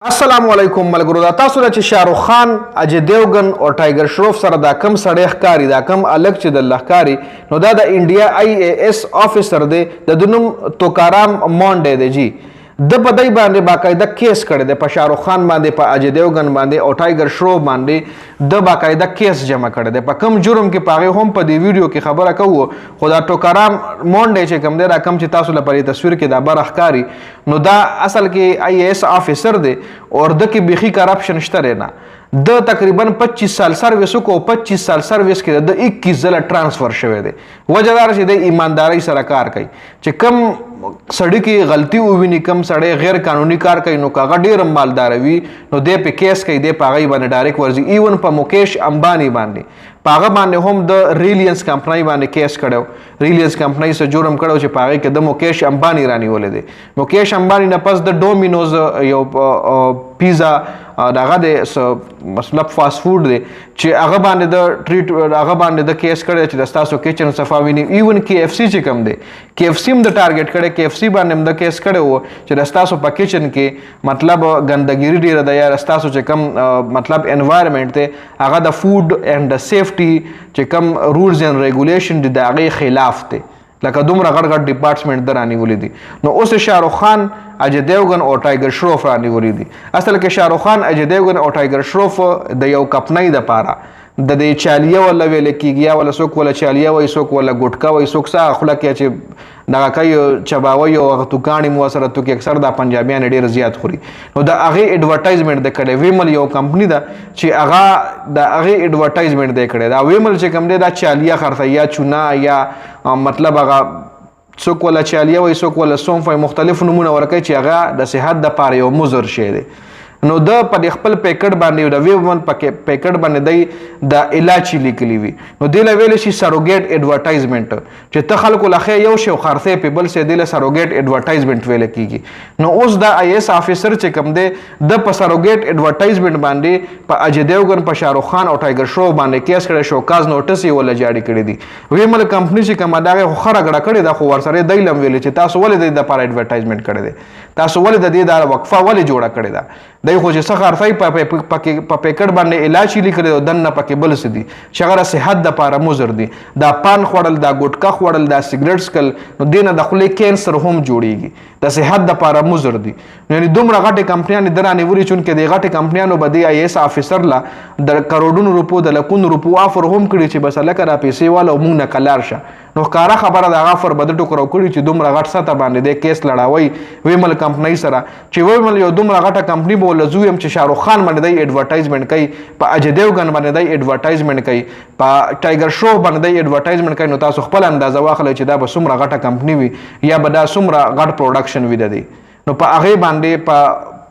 अस्सलामुअलैकुम मलगुरू दा तासु چې شاهرخ خان اجय دیوګن او ټایګر شروف سره دا کم سړی ښکاری دا کم الګ چې د لښکاری نو دا د انډیا IAS افیسر دی د دنوم توکارام مونډه دی جی د په دای باندې باقاعده کیس کړی دی په شاهرخ خان باندې په اجय دیوګن باندې او ټایګر شروف باندې د باقاعده کیس جمع کړی دی په کم جرم کې پاغه هم په دی ویډیو کې خبره کوو خو دا توکارام مونډه چې کم دی دا کم چې تاسو لپاره تصویر کې دا بر ښکاری نو دا اصل کې IAS افیسر دی اور د کې بيخي کرپشن شته نه د تقریبا 25 سال سرویس کو 25 سال سرویس کې د 21 ځله ترانسفر شوی دی وجدار چې د ایمانداري سره کار کوي چې کم سړی کې غلطي وویني کم سړی غیر قانوني کار کوي نو کاغه ډیر مالدار وي نو د په کیس کوي د پاغي باندې ډایرکټ ورزي ایون په مکیش امبانی باندې پاغه باندې هم د ریلینس کمپنۍ باندې کیس کړو ریلینس کمپنۍ سره جرم کړو چې پاغه کې د مکیش امبانی رانی ولې دي مکیش امبانی نه پس د ډومینوز یو پیزا داغه د مطلب فاست فود دی چې هغه باندې د ټریټ هغه باندې د کیس کړی چې د تاسو کچن صفاوینی ایون KFC چې کم دی KFC هم د ټارګټ کړي KFC باندې هم د کیس کړی وو چې د تاسو په کچن کې مطلب ګندګيري ډیره ده یا تاسو چې کم مطلب انوایرنمنت ته هغه د فود اینڈ سیفټي چې کم رولز اینڈ ریګولیشن د هغه خلاف دی لکه دومره غړ غړ ډپارټمنټ درانی ولې دي نو اوس شاهرخ خان اجय دیوګن او ټایګر شروف رانی ولې دي اصل کې شاهرخ خان اجय دیوګن او ټایګر شروف د یو کمپنۍ د پاره د دې چالیه ولا ویل کیږي ولا څوک ولا چالیه وای څوک ولا ګټکا وای څوک سا خلک چې دغه کوي چباوي او توکانی مو سره تو کې اکثر د پنجابیان ډیر زیات خوري نو د هغه ایڈورټایزمنت د کړي ویمل یو کمپنی ده چې هغه د هغه ایڈورټایزمنت د کړي دا ویمل چې کوم دی دا چالیه خرڅه یا چونا یا مطلب هغه څوک ولا چالیه وای څوک ولا سوم فای مختلف نمونه ورکړي چې هغه د صحت د پاره یو مضر شی دی نو د په خپل پیکټ باندې د ویمل په پیکټ باندې د علاج لیکلی وي نو د ویل شي سروګیټ ایڈورټایزمنت چې ته خلکو لخه یو شی خرڅه په بل سه د سروګیټ ایڈورټایزمنت ویل کیږي نو اوس د IAS افیسر چې کوم دی د په سروګیټ ایڈورټایزمنت باندې په اجय دیوګن په شاهرخ خان او ټایګر شروف باندې کیس کړی شوکاز نوټس یې ولا جاری کړی دی ویمل کمپنی چې کومه دغه خره غړه کړی دا خو ورسره دایلم ویل چې تاسو ولې د لپاره ایڈورټایزمنت کړی دی تاسو ولې د دې د وقفه ولې جوړه کړی دا دای خو چې څخه ارفای په پیکټ باندې علاج لیکلی او دنه پکې بل څه دي چې هغه صحت د پاره مضر دي دا پان خوړل دا ګټکا خوړل دا سیګریټ سکل نو دینه د خولې کینسر هم جوړیږي د صحت د پاره مضر دي یعنی دومره غټه کمپنیان درانه وری چون کې د غټه کمپنیانو بده IAS افیسر لا د کروڑونو روپو د لکونو روپو افر هم کړی چې بس لکه را پیسې والا مونږ نه کلار شه نو کارا خبره د غفر بده ټکرو کړی چې دومره غټ ساته باندې د کیس لړاوي ویمل کمپنۍ سره چې ویمل یو دومره غټه کمپنی بوله زویم چې شاهرخ خان باندې د ایڈورټایزمنت کوي په اجय دیوګن باندې د ایڈورټایزمنت کوي په ټایګر شروف باندې د ایڈورټایزمنت کوي نو تاسو خپل اندازه واخلئ چې دا به څومره غټه کمپنی وي یا به دا څومره غټ پروډکشن وي د دې نو په هغه باندې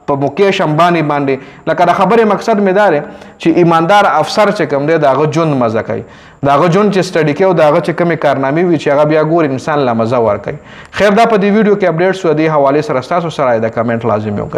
په مکیش امبانی باندې لکه د خبرې مقصد مې دار چې ایماندار افسر چې کوم دی داغه جون مزه کوي داغه جون چې سټډي کوي او داغه چې کومه کارنامې وي چې هغه بیا ګور انسان لا مزه ور کوي خیر دا په دې ویډیو کې اپډیټ سو دی حواله سره تاسو سره د کمنټ لازمي وکړئ